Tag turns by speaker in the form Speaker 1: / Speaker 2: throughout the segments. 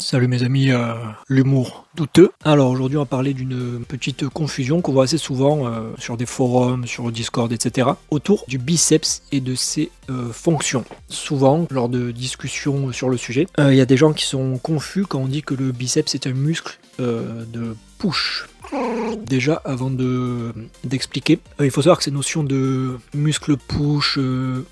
Speaker 1: Salut mes amis, l'humour douteux. Alors aujourd'hui on va parler d'une petite confusion qu'on voit assez souvent sur des forums, sur Discord, etc. autour du biceps et de ses fonctions. Souvent, lors de discussions sur le sujet, il y a des gens qui sont confus quand on dit que le biceps est un muscle de push. Déjà, avant d'expliquer, il faut savoir que cette notion de muscle push,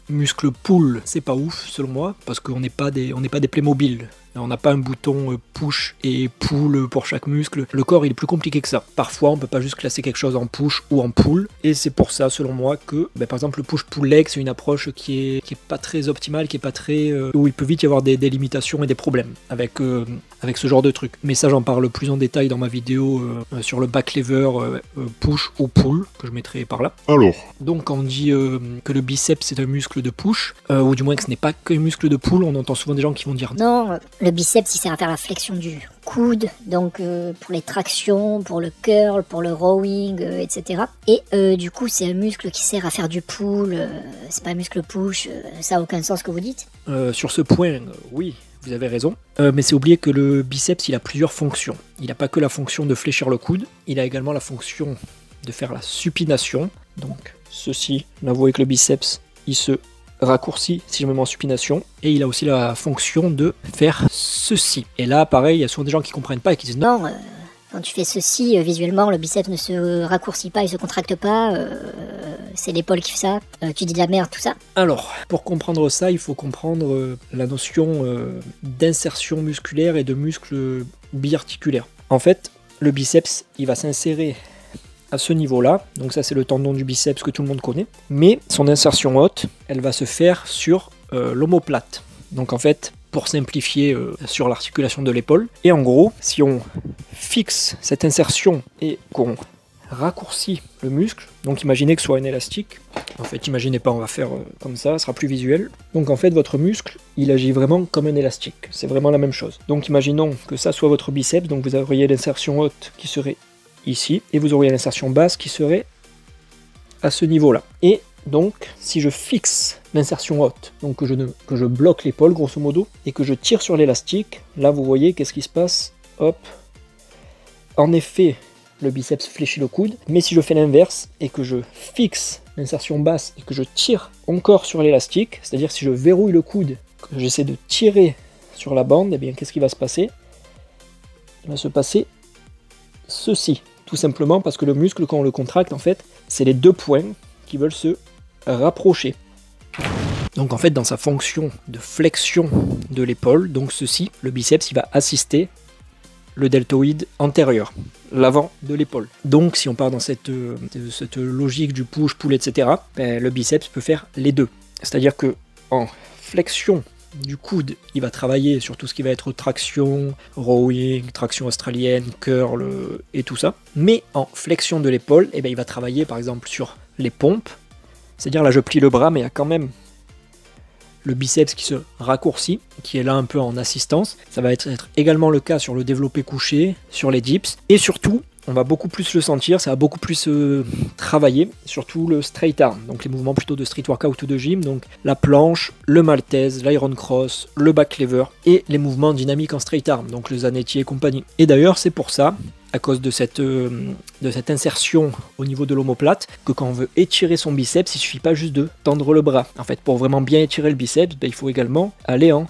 Speaker 1: muscle pull, c'est pas ouf selon moi, parce qu'on n'est pas des Playmobil. On n'a pas un bouton push et pull pour chaque muscle. Le corps il est plus compliqué que ça. Parfois on peut pas juste classer quelque chose en push ou en pull. Et c'est pour ça selon moi que par exemple le push-pull leg c'est une approche qui est pas très optimale, qui est pas très où il peut vite y avoir des limitations et des problèmes avec ce genre de truc. Mais ça j'en parle plus en détail dans ma vidéo sur le back lever push ou pull que je mettrai par là.
Speaker 2: Alors,
Speaker 1: donc quand on dit que le biceps c'est un muscle de push ou du moins que ce n'est pas qu'un muscle de pull, on entend souvent des gens qui vont dire
Speaker 3: non. Le biceps, il sert à faire la flexion du coude, donc pour les tractions, pour le curl, pour le rowing, etc. Et du coup, c'est un muscle qui sert à faire du pull, c'est pas un muscle push, ça a aucun sens ce que vous dites.
Speaker 1: Sur ce point, oui, vous avez raison. Mais c'est oublier que le biceps, il a plusieurs fonctions. Il n'a pas que la fonction de fléchir le coude, il a également la fonction de faire la supination. Donc ceci, là vous voyez que le biceps, il se raccourci si je me mets en supination, et il a aussi la fonction de faire ceci. Et là pareil, il y a souvent des gens qui comprennent pas et qui disent non,
Speaker 3: quand tu fais ceci, visuellement le biceps ne se raccourcit pas, il se contracte pas, c'est l'épaule qui fait ça, tu dis de la merde, tout ça.
Speaker 1: Alors, pour comprendre ça, il faut comprendre la notion d'insertion musculaire et de muscle biarticulaire. En fait, le biceps, il va s'insérer à ce niveau-là, donc ça c'est le tendon du biceps que tout le monde connaît, mais son insertion haute, elle va se faire sur l'omoplate. Donc en fait, pour simplifier, sur l'articulation de l'épaule. Et en gros, si on fixe cette insertion et qu'on raccourcit le muscle, donc imaginez que ce soit un élastique, en fait imaginez pas, on va faire comme ça sera plus visuel. Donc en fait votre muscle, il agit vraiment comme un élastique, c'est vraiment la même chose. Donc imaginons que ça soit votre biceps, donc vous auriez l'insertion haute qui serait ici, et vous auriez l'insertion basse qui serait à ce niveau-là. Et donc, si je fixe l'insertion haute, donc que je bloque l'épaule grosso modo, et que je tire sur l'élastique, là vous voyez qu'est-ce qui se passe, hop, en effet, le biceps fléchit le coude, mais si je fais l'inverse, et que je fixe l'insertion basse, et que je tire encore sur l'élastique, c'est-à-dire si je verrouille le coude, que j'essaie de tirer sur la bande, et bien qu'est-ce qui va se passer? Il va se passer ceci. Tout simplement parce que le muscle, quand on le contracte, en fait, c'est les deux points qui veulent se rapprocher. Donc en fait, dans sa fonction de flexion de l'épaule, donc ceci, le biceps, il va assister le deltoïde antérieur, l'avant de l'épaule. Donc si on part dans cette logique du push, pull, etc., le biceps peut faire les deux. C'est-à-dire que en flexion du coude, il va travailler sur tout ce qui va être traction, rowing, traction australienne, curl et tout ça. Mais en flexion de l'épaule, il va travailler par exemple sur les pompes. C'est-à-dire là je plie le bras, mais il y a quand même le biceps qui se raccourcit, qui est là un peu en assistance. Ça va être également le cas sur le développé couché, sur les dips. Et surtout, on va beaucoup plus le sentir, ça va beaucoup plus travailler, surtout le straight arm, donc les mouvements plutôt de street workout ou de gym, donc la planche, le maltese, l'iron cross, le back lever, et les mouvements dynamiques en straight arm, donc le zanetti et compagnie. Et d'ailleurs, c'est pour ça, à cause de cette insertion au niveau de l'omoplate, que quand on veut étirer son biceps, il suffit pas juste de tendre le bras. En fait, pour vraiment bien étirer le biceps, il faut également aller en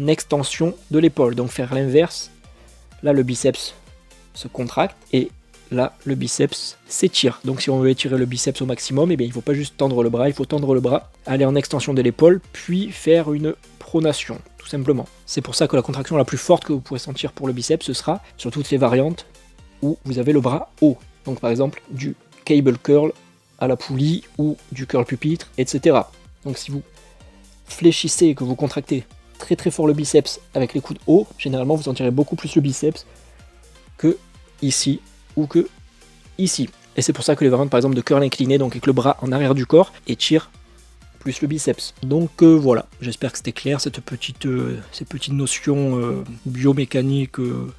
Speaker 1: extension de l'épaule, donc faire l'inverse. Là, le biceps se contracte et là le biceps s'étire. Donc si on veut étirer le biceps au maximum, il ne faut pas juste tendre le bras, il faut tendre le bras, aller en extension de l'épaule, puis faire une pronation, tout simplement. C'est pour ça que la contraction la plus forte que vous pourrez sentir pour le biceps, ce sera sur toutes les variantes où vous avez le bras haut. Donc par exemple du cable curl à la poulie ou du curl pupitre, etc. Donc si vous fléchissez et que vous contractez très très fort le biceps avec les coudes hauts, généralement vous sentirez beaucoup plus le biceps que ici ou que ici. Et c'est pour ça que les variantes par exemple de curl incliné, donc avec le bras en arrière du corps, étirent plus le biceps. Donc voilà, j'espère que c'était clair ces petites notions biomécaniques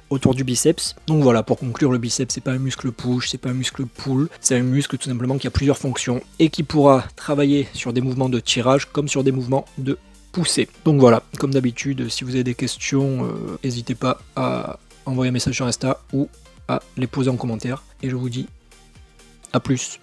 Speaker 1: autour du biceps. Donc voilà, pour conclure, le biceps c'est pas un muscle push, c'est pas un muscle pull, c'est un muscle tout simplement qui a plusieurs fonctions et qui pourra travailler sur des mouvements de tirage comme sur des mouvements de pousser. Donc voilà, comme d'habitude, si vous avez des questions, n'hésitez pas à envoyer un message sur Insta ou à les poser en commentaire. Et je vous dis à plus.